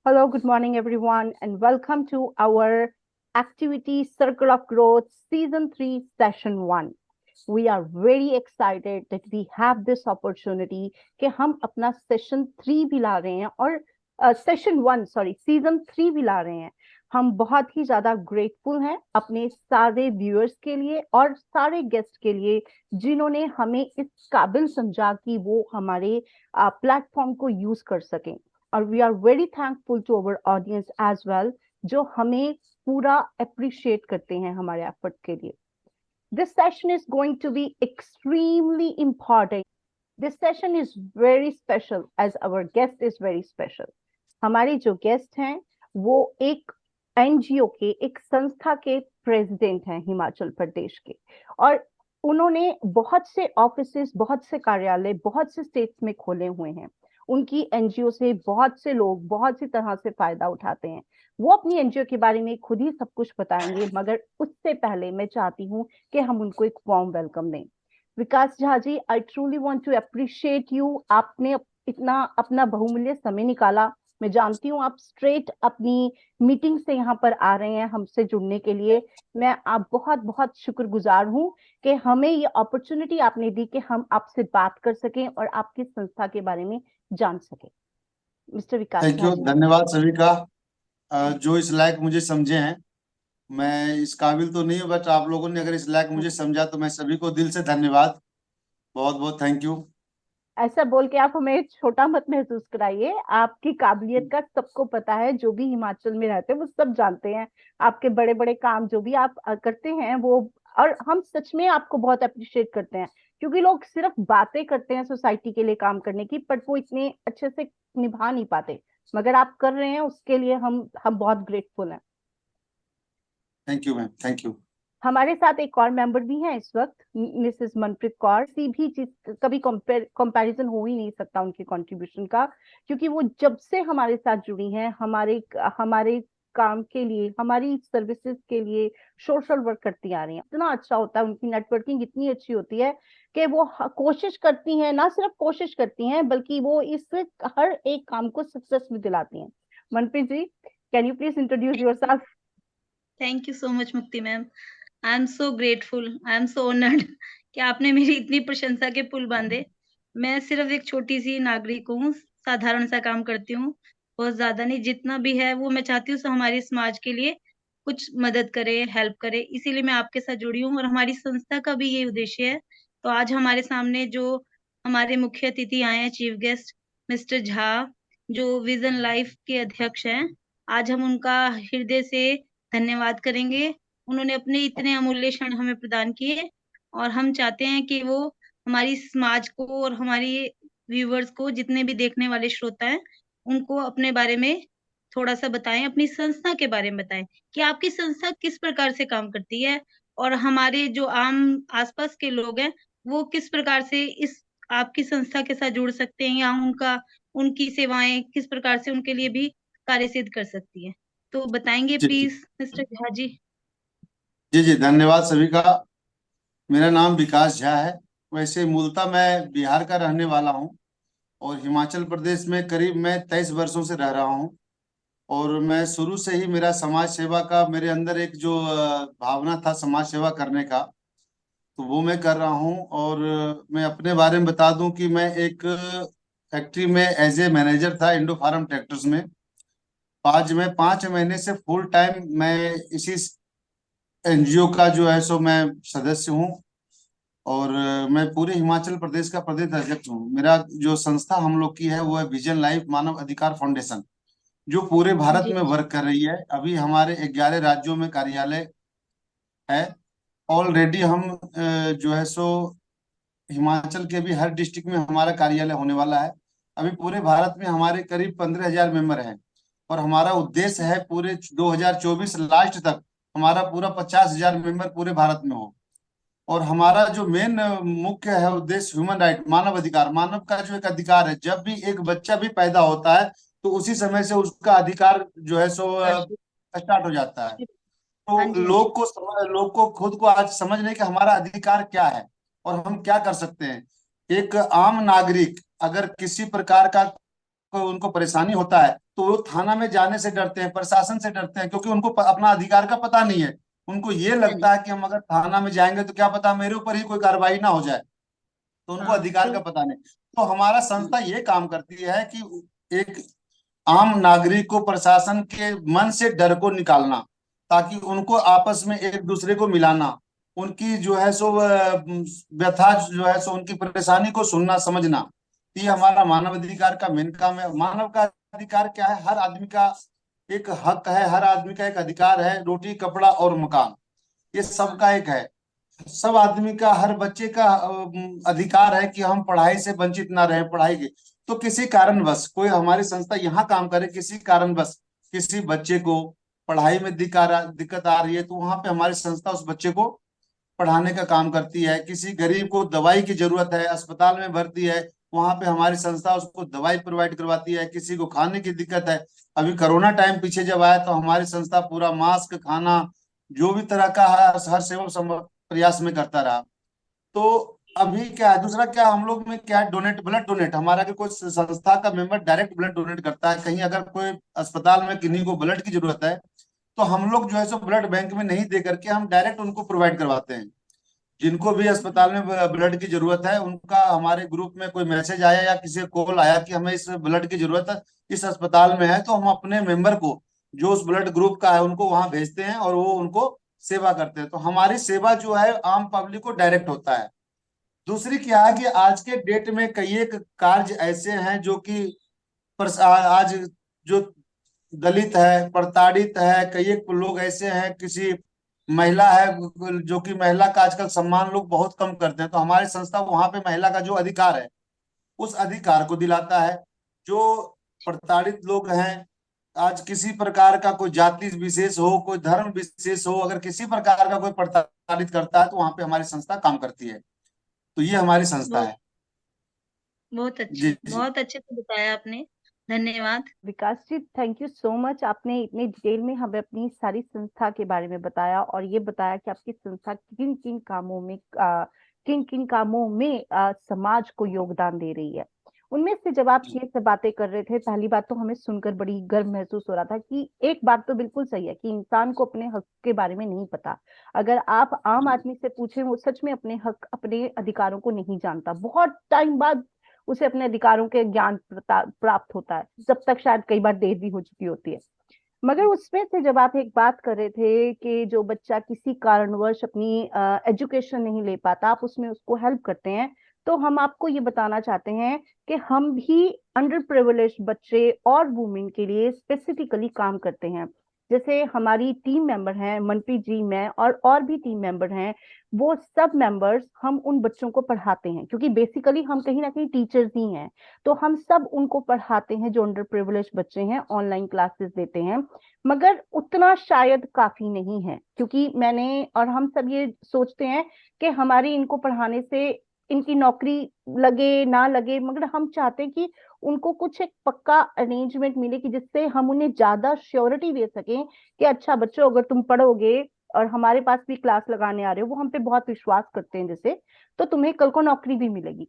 Hello, good morning, everyone, and welcome to our activity Circle of Growth Season 3, Session 1. We are very excited that we have this opportunity कि हम अपना Session 3 भी ला रहे हैं और Session 1, Season 3 भी ला रहे हैं। हम बहुत ही ज्यादा ग्रेटफुल हैं अपने सारे व्यूअर्स के लिए और सारे गेस्ट के लिए जिन्होंने हमें इस काबिल समझा कि वो हमारे प्लेटफॉर्म को यूज कर सकें। और we are very thankful to our audience as well, जो हमें पूरा अप्रिशिएट करते हैं हमारे एफर्ट के लिए। This session is going to be extremely important. This session is very special as our guest is very special. हमारे जो गेस्ट हैं वो एक एनजीओ के, एक संस्था के प्रेसिडेंट हैं हिमाचल प्रदेश के, और उन्होंने बहुत से ऑफिसेस, बहुत से कार्यालय, बहुत से स्टेट्स में खोले हुए हैं। उनकी एनजीओ से बहुत से लोग बहुत सी तरह से फायदा उठाते हैं। वो अपनी एनजीओ के बारे में खुद ही सब कुछ बताएंगे, मगर उससे पहले मैं चाहती हूँ कि हम उनको एक वार्म वेलकम दें। Vikas Jha ji, I truly want to appreciate you. आपने इतना अपना बहुमूल्य समय निकाला। मैं जानती हूँ आप स्ट्रेट अपनी मीटिंग से यहाँ पर आ रहे हैं हमसे जुड़ने के लिए। मैं आप बहुत बहुत शुक्रगुजार हूँ कि हमें ये अपॉर्चुनिटी आपने दी कि हम आपसे बात कर सकें और आपकी संस्था के बारे में जान सके। Mister Vikas thank Jha you, ji. धन्यवाद सभी का जो इस लायक मुझे समझे हैं। मैं इस काबिल तो नहीं हूँ, बट आप लोगों ने अगर इस लायक मुझे समझा तो मैं सभी को दिल से धन्यवाद, बहुत बहुत थैंक यू। ऐसा बोल के आप हमें छोटा मत महसूस कराइए। आपकी काबिलियत का सबको पता है, जो भी हिमाचल में रहते हैं वो सब जानते हैं। आपके बड़े बड़े काम जो भी आप करते हैं वो, और हम सच में आपको बहुत अप्रिशिएट करते हैं, क्योंकि लोग सिर्फ बातें करते हैं सोसाइटी के लिए काम करने की, बट वो इतने अच्छे से निभा नहीं पाते। मगर आप कर रहे हैं, उसके लिए हम बहुत ग्रेटफुल हैं। Thank you ma'am, thank you. हमारे साथ एक और मेंबर भी हैं इस वक्त, मिसेस मनप्रीत कौर। किसी भी चीज कभी कंपैरिजन हो ही नहीं सकता उनके कंट्रीब्यूशन का, क्योंकि वो जब से हमारे साथ जुड़ी हैं, हमारे हमारे काम के लिए, हमारी सर्विसेज के लिए सोशल वर्क करती आ रही हैं। इतना अच्छा होता है, उनकी नेटवर्किंग इतनी अच्छी होती है कि वो कोशिश करती हैं, ना सिर्फ कोशिश करती हैं बल्कि वो इस हर एक काम को सक्सेस भी दिलाती हैं। Manpreet ji, can you please introduce yourself? Thank you so much Mukti ma'am. I am so grateful, I am so honoured कि आपने मेरी इतनी प्रशंसा के पुल बांधे। मैं सिर्फ एक छोटी सी नागरिक हूँ, साधारण सा काम करती हूँ, बहुत ज्यादा नहीं। जितना भी है वो मैं चाहती हूँ हमारे समाज के लिए कुछ मदद करे, हेल्प करे, इसीलिए मैं आपके साथ जुड़ी हूँ और हमारी संस्था का भी ये उद्देश्य है। तो आज हमारे सामने जो हमारे मुख्य अतिथि आए हैं, चीफ गेस्ट मिस्टर झा, जो विजन लाइफ के अध्यक्ष हैं, आज हम उनका हृदय से धन्यवाद करेंगे। उन्होंने अपने इतने अमूल्य क्षण हमें प्रदान किए और हम चाहते हैं कि वो हमारी समाज को और हमारी व्यूवर्स को, जितने भी देखने वाले श्रोता हैं, उनको अपने बारे में थोड़ा सा बताएं, अपनी संस्था के बारे में बताएं कि आपकी संस्था किस प्रकार से काम करती है और हमारे जो आम आसपास के लोग हैं वो किस प्रकार से इस आपकी संस्था के साथ जुड़ सकते हैं, या उनकी सेवाएं किस प्रकार से उनके लिए भी कार्य सिद्ध कर सकती है। तो बताएंगे जी जी प्लीज मिस्टर झा जी। जी जी, धन्यवाद सभी का। मेरा नाम विकास झा है। वैसे मूलतः मैं बिहार का रहने वाला हूँ और हिमाचल प्रदेश में करीब मैं 23 वर्षों से रह रहा हूँ। और मैं शुरू से ही मेरा समाज सेवा का मेरे अंदर एक जो भावना था समाज सेवा करने का, तो वो मैं कर रहा हूँ। और मैं अपने बारे में बता दूं कि मैं एक फैक्ट्री में एज ए मैनेजर था, इंडो फार्म ट्रैक्टर्स में। आज मैं 5 महीने से फुल टाइम मैं इसी एनजीओ का जो है सो मैं सदस्य हूँ। और मैं पूरे हिमाचल प्रदेश का प्रदेश अध्यक्ष हूँ। मेरा जो संस्था हम लोग की है वो है विजन लाइफ मानव अधिकार फाउंडेशन, जो पूरे भारत जी में वर्क कर रही है। अभी हमारे 11 राज्यों में कार्यालय है। ऑलरेडी हम जो है सो हिमाचल के भी हर डिस्ट्रिक्ट में हमारा कार्यालय होने वाला है। अभी पूरे भारत में हमारे करीब 15,000 मेंबर हैं। और हमारा उद्देश्य है पूरे 2024 लास्ट तक हमारा पूरा 50,000 मेंबर पूरे भारत में हो। और हमारा जो मेन मुख्य है उद्देश्य ह्यूमन राइट, मानव अधिकार, मानव का जो एक अधिकार है। जब भी एक बच्चा भी पैदा होता है तो उसी समय से उसका अधिकार जो है सो स्टार्ट हो जाता है। हाँ तो जी, हाँ जी। लोग को खुद को आज समझने कि हमारा अधिकार क्या है और हम क्या कर सकते हैं। एक आम नागरिक अगर किसी प्रकार का कोई उनको परेशानी होता है तो वो थाना में जाने से डरते हैं, प्रशासन से डरते हैं, क्योंकि उनको अपना अधिकार का पता नहीं है। उनको ये हाँ लगता जी। है कि हम अगर थाना में जाएंगे तो क्या पता मेरे ऊपर ही कोई कार्रवाई ना हो जाए, तो उनको हाँ अधिकार का बिल- पता नहीं। तो हमारा संस्था ये काम करती है कि एक आम नागरिक को प्रशासन के मन से डर को निकालना, ताकि उनको आपस में एक दूसरे को मिलाना, उनकी जो है सो व्यथा जो है सो उनकी परेशानी को सुनना समझना। ये हमारा मानव अधिकार का मेन काम है। मानव का अधिकार क्या है? हर आदमी का एक हक है, हर आदमी का एक अधिकार है, रोटी कपड़ा और मकान, ये हाँ सबका एक है। सब आदमी का, हर बच्चे का अधिकार है कि हम पढ़ाई से वंचित ना रहे, पढ़ाई के। तो किसी कारणवश कोई हमारी संस्था यहाँ काम करे, किसी कारणवश किसी बच्चे को पढ़ाई में दिक्कत आ रही है, तो वहां पे हमारी संस्था उस बच्चे को पढ़ाने का काम करती है। किसी गरीब को दवाई की जरूरत है, अस्पताल में भर्ती है, वहां पे हमारी संस्था उसको दवाई प्रोवाइड करवाती है। किसी को खाने की दिक्कत है, अभी कोरोना टाइम पीछे जब आया तो हमारी संस्था पूरा मास्क, खाना, जो भी तरह का हर सेवा प्रयास में करता रहा। तो अभी क्या है, दूसरा क्या हम लोग में क्या है, डोनेट, ब्लड डोनेट, हमारा अगर कोई संस्था का मेंबर डायरेक्ट ब्लड डोनेट करता है, कहीं अगर कोई अस्पताल में किन्हीं को ब्लड की जरूरत है, तो हम लोग जो है सो ब्लड बैंक में नहीं दे करके हम डायरेक्ट उनको प्रोवाइड करवाते हैं। जिनको भी अस्पताल में ब्लड की जरूरत है, उनका हमारे ग्रुप में कोई मैसेज आया या किसी को कॉल आया कि हमें इस ब्लड की जरूरत है, इस अस्पताल में है, तो हम अपने मेंबर को जो उस ब्लड ग्रुप का है उनको वहां भेजते हैं और वो उनको सेवा करते हैं। तो हमारी सेवा जो है आम पब्लिक को डायरेक्ट होता है। दूसरी क्या है कि आज के डेट में कई एक कार्य ऐसे हैं जो कि आज जो दलित है, प्रताड़ित है, कई एक लोग ऐसे हैं, किसी महिला है जो कि महिला का आजकल सम्मान लोग बहुत कम करते हैं, तो हमारी संस्था वहां पे महिला का जो अधिकार है उस अधिकार को दिलाता है। जो प्रताड़ित लोग हैं, आज किसी प्रकार का कोई जाति विशेष हो, कोई धर्म विशेष हो, अगर किसी प्रकार का कोई प्रताड़ित करता है तो वहां पे हमारी संस्था काम करती है। तो ये हमारी संस्था बहुत है। बहुत जी अच्छे, जी। बहुत अच्छे से बताया आपने। धन्यवाद। विकास जी, थैंक यू सो मच। आपने इतनी डिटेल में हमें अपनी सारी संस्था के बारे में बताया और ये बताया कि आपकी संस्था किन किन कामों में समाज को योगदान दे रही है। उनमें से जब आप ये सब बातें कर रहे थे, पहली बात तो हमें सुनकर बड़ी गर्व महसूस हो रहा था कि एक बात तो बिल्कुल सही है कि इंसान को अपने हक के बारे में नहीं पता। अगर आप आम आदमी से पूछें, वो सच में अपने हक, अपने अधिकारों को नहीं जानता। बहुत टाइम बाद उसे अपने अधिकारों के ज्ञान प्राप्त होता है, जब तक शायद कई बार देर भी हो चुकी होती है। मगर उसमें से जब आप एक बात कर रहे थे कि जो बच्चा किसी कारणवश अपनी एजुकेशन नहीं ले पाता, आप उसमें उसको हेल्प करते हैं, तो हम आपको ये बताना चाहते हैं कि हम भी अंडर प्रिविलेज बच्चे और वुमेन के लिए स्पेसिफिकली काम करते हैं। जैसे हमारी टीम मेंबर हैं, मनप्रीत जी, मैं और भी टीम मेंबर हैं, वो सब मेंबर्स हम उन बच्चों को पढ़ाते हैं, क्योंकि बेसिकली हम कहीं ना कहीं टीचर्स ही हैं। तो हम सब उनको पढ़ाते हैं जो अंडर प्रिविलेज बच्चे हैं, ऑनलाइन क्लासेस देते हैं। मगर उतना शायद काफी नहीं है, क्योंकि मैंने और हम सब ये सोचते हैं कि हमारी इनको पढ़ाने से इनकी नौकरी लगे ना लगे, मगर हम चाहते हैं कि उनको कुछ एक पक्का अरेंजमेंट मिले कि जिससे हम उन्हें ज्यादा श्योरिटी दे सकें कि अच्छा बच्चों, अगर तुम पढ़ोगे और हमारे पास भी क्लास लगाने आ रहे हो, वो हम पे बहुत विश्वास करते हैं जैसे, तो तुम्हें कल को नौकरी भी मिलेगी।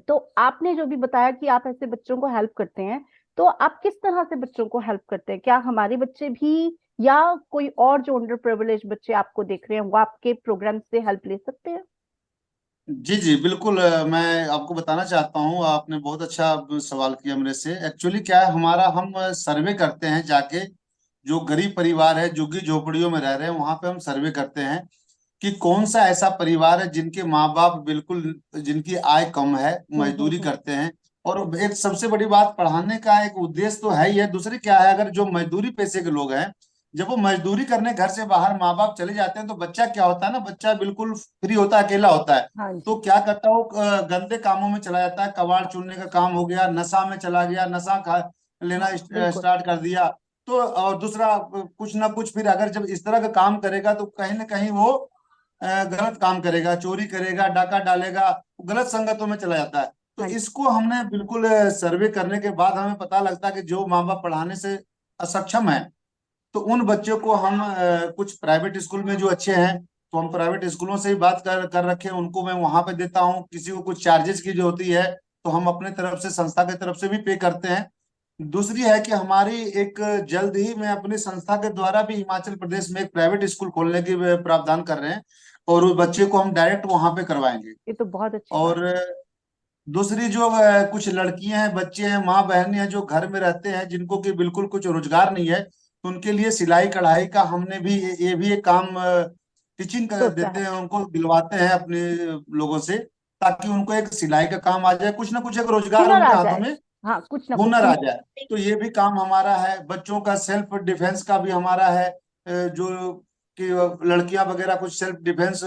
तो आपने जो भी बताया कि आप ऐसे बच्चों को हेल्प करते हैं, तो आप किस तरह से बच्चों को हेल्प करते हैं? क्या हमारे बच्चे भी या कोई और जो अंडर प्रिविलेज बच्चे आपको देख रहे हैं वो आपके प्रोग्राम से हेल्प ले सकते हैं? जी जी बिल्कुल, मैं आपको बताना चाहता हूँ, आपने बहुत अच्छा सवाल किया मेरे से। एक्चुअली क्या है, हमारा हम सर्वे करते हैं जाके, जो गरीब परिवार है, झुग्गी झोपड़ियों में रह रहे हैं, वहां पे हम सर्वे करते हैं कि कौन सा ऐसा परिवार है जिनके माँ बाप बिल्कुल, जिनकी आय कम है, मजदूरी हम्म। करते हैं। और एक सबसे बड़ी बात, पढ़ाने का एक उद्देश्य तो है ही है, दूसरी क्या है, अगर जो मजदूरी पेशे के लोग हैं, जब वो मजदूरी करने घर से बाहर माँ बाप चले जाते हैं, तो बच्चा क्या होता है ना, बच्चा बिल्कुल फ्री होता है, अकेला होता है। हाँ तो जी। क्या करता है वो, गंदे कामों में चला जाता है, कबाड़ चुनने का काम हो गया, नशा में चला गया, नशा खा लेना हाँ बिल्कुल। स्टार्ट कर दिया। तो और दूसरा कुछ ना कुछ, फिर अगर जब इस तरह का काम करेगा तो कहीं ना कहीं वो गलत काम करेगा, चोरी करेगा, डाका डालेगा, गलत संगतों में चला जाता है। तो हाँ जी। इसको हमने बिल्कुल सर्वे करने के बाद हमें पता लगता है कि जो माँ बाप पढ़ाने से असक्षम है, तो उन बच्चों को हम कुछ प्राइवेट स्कूल में जो अच्छे हैं, तो हम प्राइवेट स्कूलों से ही बात कर कर रखे हैं, उनको मैं वहां पे देता हूँ। किसी को कुछ चार्जेस की जो होती है तो हम अपने तरफ से, संस्था की तरफ से भी पे करते हैं। दूसरी है कि हमारी एक जल्द ही मैं अपनी संस्था के द्वारा भी हिमाचल प्रदेश में एक प्राइवेट स्कूल खोलने की प्रावधान कर रहे हैं, और उस बच्चे को हम डायरेक्ट वहां पे करवाएंगे। ये तो बहुत अच्छी बात और दूसरी जो कुछ लड़कियां हैं, बच्चे हैं, माँ बहन हैं जो घर में रहते हैं, जिनको कि बिल्कुल कुछ रोजगार नहीं है, तो उनके लिए सिलाई कढ़ाई का हमने भी ये भी एक काम टीचिंग कर सोचा देते है। हैं, उनको दिलवाते हैं अपने लोगों से, ताकि उनको एक सिलाई का काम आ जाए, कुछ ना कुछ एक रोजगार हुनर आ उनके हाथों जाए। में हाँ, कुछ ना कुछ हुनर आ हुनर। जाए। तो ये भी काम हमारा है। बच्चों का सेल्फ डिफेंस का भी हमारा है, जो कि लड़कियां वगैरह कुछ सेल्फ डिफेंस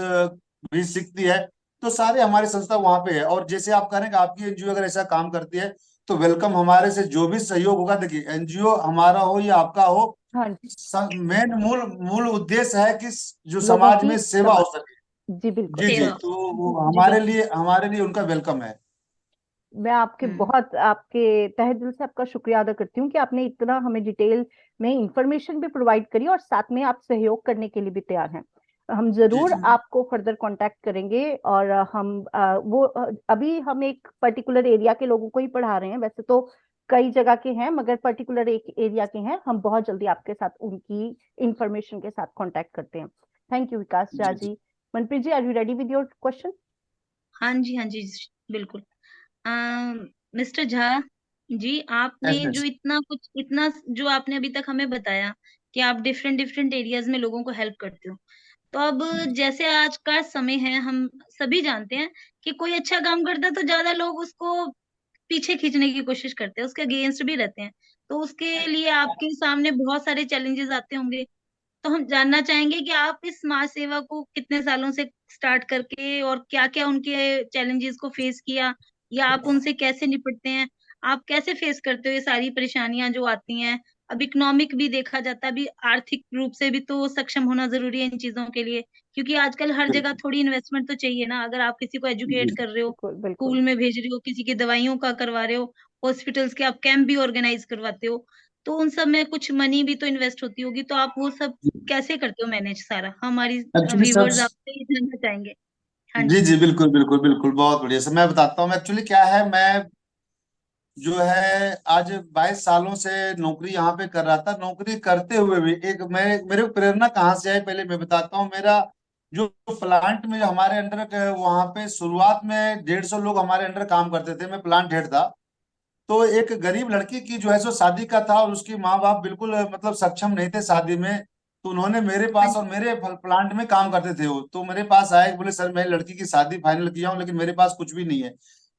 भी सीखती है। तो सारे हमारी संस्था वहां पे है। और जैसे आप कह रहे हैं कि आपकी एनजीओ अगर ऐसा काम करती है तो वेलकम, हमारे से जो भी सहयोग होगा। देखिए, एनजीओ हमारा हो या आपका हो, हाँ जी। मेन मूल मूल उद्देश्य है कि जो लोगों समाज की में सेवा सेवा। हो सके। जी बिल्कुल। जी जी, सेवा। तो वो जी बिल्कुल। हमारे लिए उनका वेलकम है। मैं आपके हम्म। बहुत आपके तहे दिल से आपका शुक्रिया अदा करती हूँ कि आपने इतना हमें डिटेल में इंफॉर्मेशन भी प्रोवाइड करी और साथ में आप सहयोग करने के लिए भी तैयार हैं। हम जी जरूर जी आपको फर्दर कांटेक्ट करेंगे। और अभी हम एक पर्टिकुलर एरिया के लोगों को ही पढ़ा रहे हैं, वैसे तो कई जगह के हैं, मगर पर्टिकुलर एक एरिया के हैं। हम बहुत जल्दी आपके साथ उनकी इंफॉर्मेशन के साथ कांटेक्ट करते हैं। थैंक यू विकास झा जी जी। जी। Manpreet ji, are you ready with your question? हाँ जी, हाँ जी, बिल्कुल। मिस्टर झा जी, आपने यस जो यस। इतना जो आपने अभी तक हमें बताया कि आप डिफरेंट डिफरेंट एरियाज में लोगों को हेल्प करते हो। तो अब जैसे आज का समय है, हम सभी जानते हैं कि कोई अच्छा काम करता है तो ज्यादा लोग उसको पीछे खींचने की कोशिश करते हैं, उसके अगेंस्ट भी रहते हैं। तो उसके लिए आपके सामने बहुत सारे चैलेंजेस आते होंगे। तो हम जानना चाहेंगे कि आप इस समाज सेवा को कितने सालों से स्टार्ट करके और क्या-क्या उनके चैलेंजेस को फेस किया, या आप उनसे कैसे निपटते हैं? आप कैसे फेस करते हो ये सारी परेशानियाँ जो आती हैं? अब इकोनॉमिक भी देखा जाता है, अभी आर्थिक रूप से भी तो सक्षम होना ज़रूरी है इन चीज़ों के लिए, क्योंकि आजकल हर जगह बिल्कुल। थोड़ी इन्वेस्टमेंट तो चाहिए ना। अगर आप किसी को जी एजुकेट कर रहे हो, बिल्कुल बिल्कुल। स्कूल में भेज रहे हो, किसी की दवाइयों का करवा रहे हो, हॉस्पिटल्स के आप कैंप भी ऑर्गेनाइज़ करवाते हो, तो उन सब में कुछ मनी भी तो इन्वेस्ट होती होगी। तो आप वो सब कैसे करते हो मैनेज सारा? हमारी एक्चुअली सब। व्यूअर्स आपसे ये जानना चाहेंगे। हाँ जी जी। जी, बिल्कुल बिल्कुल बिल्कुल, बहुत बढ़िया सर, मैं बताता हूँ। एक्चुअली क्या है, मैं जो है आज 22 सालों से नौकरी यहाँ पे कर रहा था। नौकरी करते हुए भी एक मेरे को प्रेरणा कहाँ से आई, पहले मैं बताता हूँ। मेरा जो प्लांट में जो हमारे अंडर, वहाँ पे शुरुआत में 150 लोग हमारे अंडर काम करते थे, मैं प्लांट हेड था। तो एक गरीब लड़की की जो है सो शादी का था, और उसके माँ बाप बिल्कुल मतलब सक्षम नहीं थे शादी में। तो उन्होंने मेरे हाँ पास, और जी। मेरे प्लांट में काम करते थे वो, तो मेरे पास आए, बोले सर मैं लड़की की शादी फाइनल किया हूँ, लेकिन मेरे पास कुछ भी नहीं है,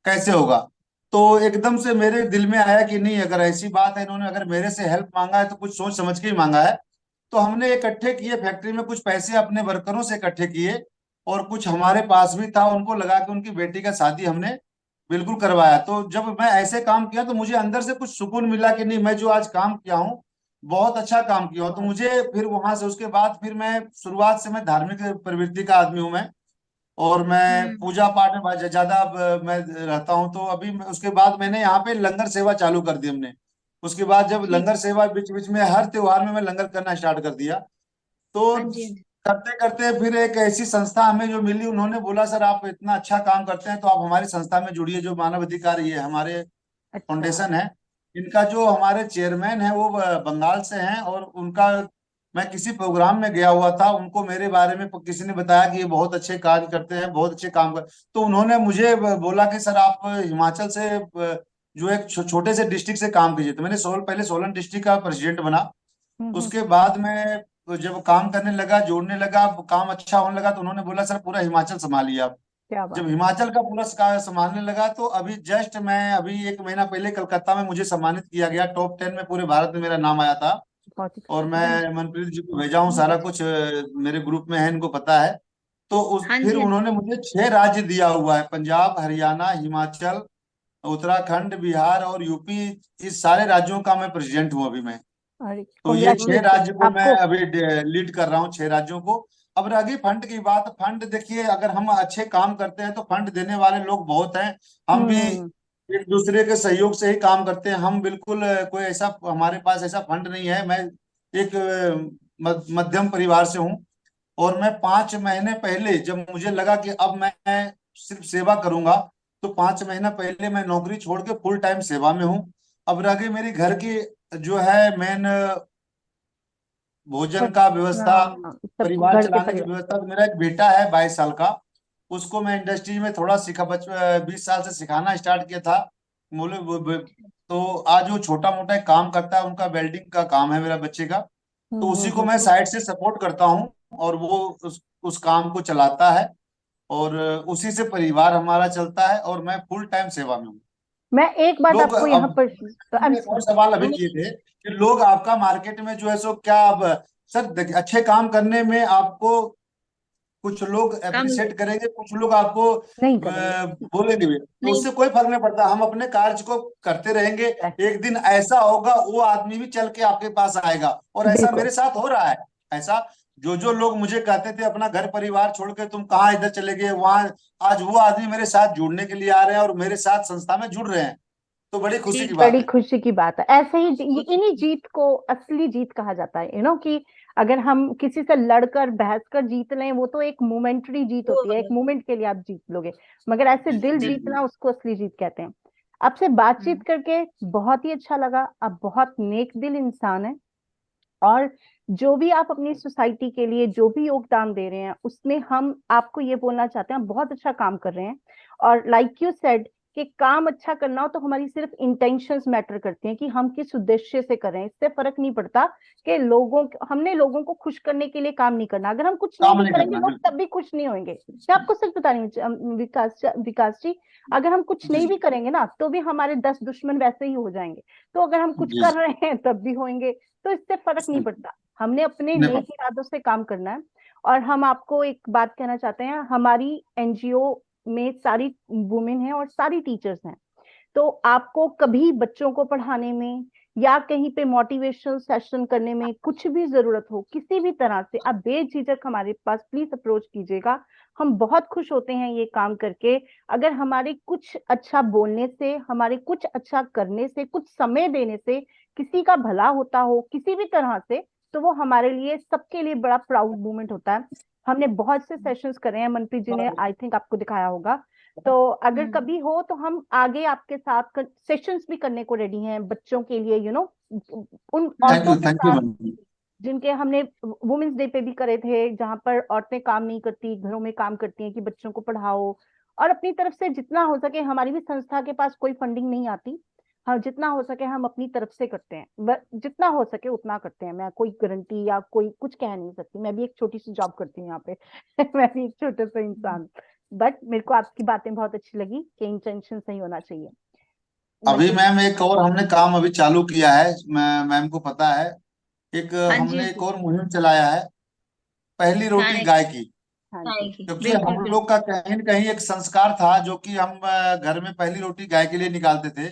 कैसे होगा? तो एकदम से मेरे दिल में आया कि नहीं, अगर ऐसी बात है, इन्होंने अगर मेरे से हेल्प मांगा है तो कुछ सोच समझ के ही मांगा है। तो हमने इकट्ठे किए, फैक्ट्री में कुछ पैसे अपने वर्करों से इकट्ठे किए, और कुछ हमारे पास भी था, उनको लगा के उनकी बेटी का शादी हमने बिल्कुल करवाया। तो जब मैं ऐसे काम किया तो मुझे अंदर से कुछ सुकून मिला कि नहीं, मैं जो आज काम किया हूँ बहुत अच्छा काम किया हूँ। तो बहुत। मुझे फिर वहां से, उसके बाद फिर मैं शुरुआत से मैं धार्मिक प्रवृत्ति का आदमी हूँ मैं, और मैं हुँ। पूजा पाठ में ज्यादा मैं रहता हूँ। तो अभी उसके बाद मैंने यहाँ पे लंगर सेवा चालू कर दी हमने। उसके बाद जब ठीक। लंगर सेवा बीच बीच में हर त्योहार में मैं लंगर करना स्टार्ट कर दिया। तो हाँ जी, हाँ जी। करते करते फिर एक ऐसी संस्था हमें जो मिली, उन्होंने बोला सर आप इतना अच्छा काम करते हैं तो आप हमारी संस्था में जुड़िए, जो मानव अधिकार ये हमारे अच्छा। फाउंडेशन है। इनका जो हमारे चेयरमैन है वो बंगाल से हैं, और उनका, मैं किसी प्रोग्राम में गया हुआ था, उनको मेरे बारे में किसी ने बताया कि ये बहुत अच्छे कार्य करते हैं, बहुत अच्छे काम कर। तो उन्होंने मुझे बोला कि सर आप हिमाचल से जो एक छोटे से डिस्ट्रिक्ट से काम कीजिए। तो मैंने पहले सोलन डिस्ट्रिक्ट का प्रेसिडेंट बना। हम्म। उसके बाद में जब काम करने लगा, जोड़ने लगा, काम अच्छा होने लगा, तो उन्होंने बोला सर पूरा हिमाचल संभालिए आप। क्या जब बात है। हिमाचल का पूरा संभालने लगा, तो अभी जस्ट मैं अभी 1 महीना पहले कलकत्ता में मुझे सम्मानित किया गया, टॉप 10 में पूरे भारत में मेरा नाम आया था। बहुत ही और खुशी की बात। मैं मनप्रीत जी को भेजा हूँ, सारा कुछ मेरे ग्रुप में है, इनको पता है। तो हाँ फिर जी, हाँ जी। उन्होंने मुझे 6 राज्य दिया हुआ है, पंजाब, हरियाणा, हिमाचल, उत्तराखंड, बिहार और यूपी। इस सारे राज्यों का मैं प्रेसिडेंट हूँ अभी मैं। अरे तो ये 6 राज्य कॉन्ग्रेचुलेशन को मैं आपको। अभी लीड कर रहा हूँ, 6 राज्यों को। अब रही फंड की बात, फंड देखिए, अगर हम अच्छे काम करते हैं तो फंड देने वाले लोग बहुत हैं। हम भी हम्म। एक दूसरे के सहयोग से ही काम करते हैं। हम बिल्कुल कोई ऐसा, हमारे पास ऐसा फंड नहीं है। मैं एक मध्यम परिवार से हूँ, और मैं 5 महीने पहले जब मुझे लगा कि अब मैं सिर्फ सेवा करूंगा, तो 5 महीना पहले मैं नौकरी छोड़ के फुल टाइम सेवा में हूँ। अब रह गई मेरी घर की जो है मेन भोजन का व्यवस्था, सब परिवार घर के चलाने की परिवार। व्यवस्था। तो मेरा एक बेटा है 22 साल का, उसको मैं इंडस्ट्री में थोड़ा 20 साल से सिखाना स्टार्ट किया था। तो आज वो छोटा मोटा एक काम करता है, उनका वेल्डिंग का काम है मेरा बच्चे का। तो उसी को मैं साइड से सपोर्ट करता हूँ और वो उस काम को चलाता है, और उसी से परिवार हमारा चलता है, और मैं फुल टाइम सेवा में हूँ। मैं एक बात लोग आपको यहाँ अब पर एक और सवाल अभी किए थे कि लोग आपका मार्केट में जो है सो क्या अब सर देखिए, अच्छे काम करने में आपको कुछ लोग काम अप्रिशिएट करेंगे, कुछ लोग आपको नहीं करेंगे। बोलेंगे भी, तो नहीं उससे कोई फर्क नहीं पड़ता। हम अपने कार्य को करते रहेंगे, एक दिन ऐसा होगा वो आदमी भी चल के आपके पास आएगा, और ऐसा बिल्कुल मेरे साथ हो रहा है। ऐसा जो जो लोग मुझे कहते थे अपना घर परिवार छोड़ के तुम कहाँ इधर चले गए वहां, आज वो आदमी मेरे साथ जुड़ने के लिए आ रहे हैं और मेरे साथ संस्था में जुड़ रहे हैं, तो बड़ी खुशी की ठीक, बात बड़ी है। खुशी की बात है। ऐसे ही इन्हीं जीत को असली जीत कहा जाता है, कि अगर हम किसी से लड़कर बहस कर जीत लें, वो तो एक मोमेंटरी जीत वो होती है, एक मोमेंट के लिए आप जीत लोगे, मगर ऐसे दिल जी जी। जीतना उसको असली जीत कहते हैं। आपसे बातचीत करके बहुत ही अच्छा लगा। आप बहुत नेक दिल इंसान है, और जो भी आप अपनी सोसाइटी के लिए जो भी योगदान दे रहे हैं, उसमें हम आपको ये बोलना चाहते हैं, आप बहुत अच्छा काम कर रहे हैं। और लाइक यू सेड कि काम अच्छा करना हो तो हमारी सिर्फ इंटेंशंस मैटर करती हैं, कि हम किस उद्देश्य से कर रहे हैं। इससे फर्क नहीं पड़ता कि हमने लोगों को खुश करने के लिए काम नहीं करना। अगर हम कुछ नहीं काम भी नहीं करेंगे, करना, लोग बिल्कुल। तब भी खुश नहीं होंगे। मैं आपको सच बता रही हूँ विकास जी, अगर हम कुछ जी नहीं जी भी करेंगे ना, तो भी हमारे 10 दुश्मन वैसे ही हो जाएंगे। तो अगर हम कुछ जी कर रहे हैं तब भी होंगे। तो इससे फर्क नहीं जी। पड़ता, हमने अपने नहीं नेक इरादों से काम करना है। और हम आपको एक बात कहना चाहते हैं, हमारी एनजीओ में सारी वुमेन है और सारी टीचर्स हैं। तो आपको कभी बच्चों को पढ़ाने में या कहीं पे मोटिवेशनल सेशन करने में कुछ भी जरूरत हो, किसी भी तरह से, आप बेझिझक हमारे पास प्लीज अप्रोच कीजिएगा। हम बहुत खुश होते हैं ये काम करके। अगर हमारे कुछ अच्छा बोलने से, हमारे कुछ अच्छा करने से, कुछ समय देने से किसी का भला होता हो किसी भी तरह से, तो वो हमारे लिए, सबके लिए बड़ा प्राउड मोमेंट होता है। हमने बहुत से सेशंस करे हैं, मनप्रीत जी ने आई थिंक आपको दिखाया होगा। तो अगर कभी हो तो हम आगे आपके साथ सेशंस भी करने को रेडी हैं, बच्चों के लिए, उन औरतों के थैंक यू साथ मैम। जिनके हमने वुमेन्स डे पे भी करे थे, जहां पर औरतें काम नहीं करती, घरों में काम करती हैं, कि बच्चों को पढ़ाओ। और अपनी तरफ से जितना हो सके, हमारी भी संस्था के पास कोई फंडिंग नहीं आती, हाँ जितना हो सके हम अपनी तरफ से करते हैं, जितना हो सके उतना करते हैं। मैं कोई गारंटी या कोई कुछ कह नहीं सकती, मैं भी एक छोटी सी जॉब करती हूँ यहाँ पे मैं भी एक छोटे सा इंसान। बट मेरे को आपकी बातें बहुत अच्छी लगी कि इंटेंशन सही होना चाहिए। अभी मनप्रीत मैम एक और हमने काम अभी चालू किया है, मैम को पता है, एक हाँ जी, हाँ हमने एक जी, और मुहिम चलाया है, पहली रोटी हाँ, गाय की। हाँ जी। आएगी, क्योंकि बिल्कुल, हम बिल्कुल। लोग का कहीं न कहीं एक संस्कार था जो कि हम घर में पहली रोटी गाय के लिए निकालते थे।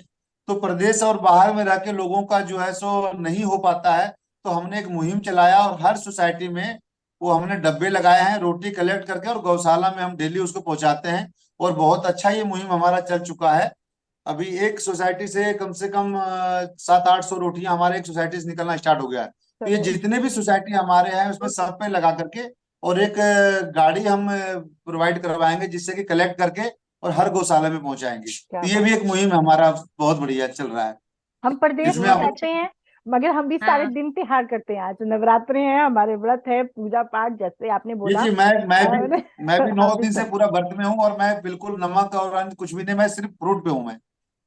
तो प्रदेश और बाहर में रह के लोगों का जो है सो नहीं हो पाता है, तो हमने एक मुहिम चलाया और हर सोसाइटी में वो हमने डब्बे लगाए हैं रोटी कलेक्ट करके, और गौशाला में हम डेली उसको पहुंचाते हैं। और बहुत अच्छा ये मुहिम हमारा चल चुका है। अभी एक सोसाइटी से कम 700-800 रोटियां हमारे एक सोसाइटी से निकलना स्टार्ट हो गया है। तो ये चलो, जितने भी सोसाइटी हमारे हैं उसमें सब पे लगा करके, और एक गाड़ी हम प्रोवाइड करवाएंगे जिससे कि कलेक्ट करके और हर गौशाला में पहुंचाएंगे। क्या तो ये बात। भी एक मुहिम हमारा बहुत बढ़िया चल रहा है। हम परदेश इसमें में बहुत आप रहते अच्छा। हैं, मगर हम भी सारे हाँ, दिन त्योहार करते हैं। आज नवरात्रे हैं, हमारे व्रत है, पूजा पाठ, जैसे आपने जी बोला। जी, मैं भी आप 9 दिन से सब। पूरा व्रत में हूँ, और मैं बिल्कुल नमक और अन्य कुछ भी नहीं, मैं सिर्फ फ्रूट पे हूँ मैं।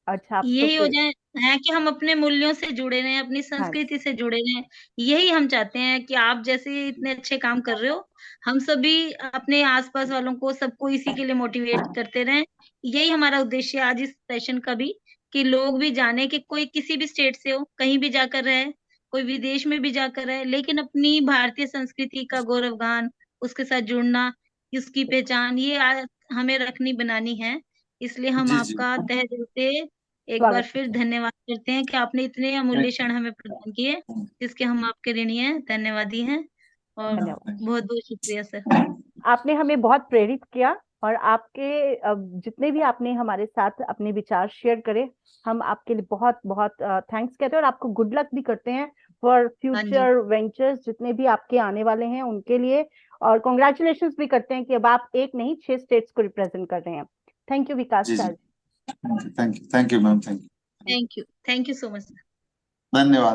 अच्छा, आप तो यही हो फिर। जाए है कि हम अपने मूल्यों से जुड़े रहें, अपनी हाँ संस्कृति से जुड़े रहें। यही हम चाहते हैं कि आप जैसे इतने अच्छे काम कर रहे हो, हम सभी अपने आस-पास वालों को, सबको इसी के लिए मोटिवेट करते रहें। यही हमारा उद्देश्य है आज इस सेशन का भी, कि लोग भी जानें कि कोई किसी भी स्टेट से हो, कहीं भी जाकर रहे, कोई विदेश में भी जाकर रहे, लेकिन अपनी भारतीय संस्कृति का गौरवगान, उसके साथ जुड़ना, उसकी पहचान, ये हमें रखनी बनानी है। इसलिए हम जी जी। आपका तहे दिल से एक बार स्वागत फिर करते धन्यवाद करते हैं कि आपने इतने अमूल्य क्षण हमें प्रदान किए, थैंक जिसके हम आपके ऋणी हैं, धन्यवादी हैं और धन्यवाद। बहुत-बहुत शुक्रिया सर। आपने हमें बहुत प्रेरित किया, और आपके जितने भी आपने हमारे साथ अपने विचार शेयर करे, हम आपके लिए बहुत बहुत थैंक्स कहते हैं, और आपको गुड लक भी करते हैं फॉर हाँ जी, फ्यूचर वेंचर्स जितने भी आपके आने वाले हैं उनके लिए। और कॉन्ग्रेचुलेशन भी करते हैं कि अब आप एक नहीं 6 स्टेट्स को रिप्रेजेंट कर रहे हैं। थैंक यू विकास जी जी। Charge. Thank you ma'am, thank you. Thank you so much. धन्यवाद।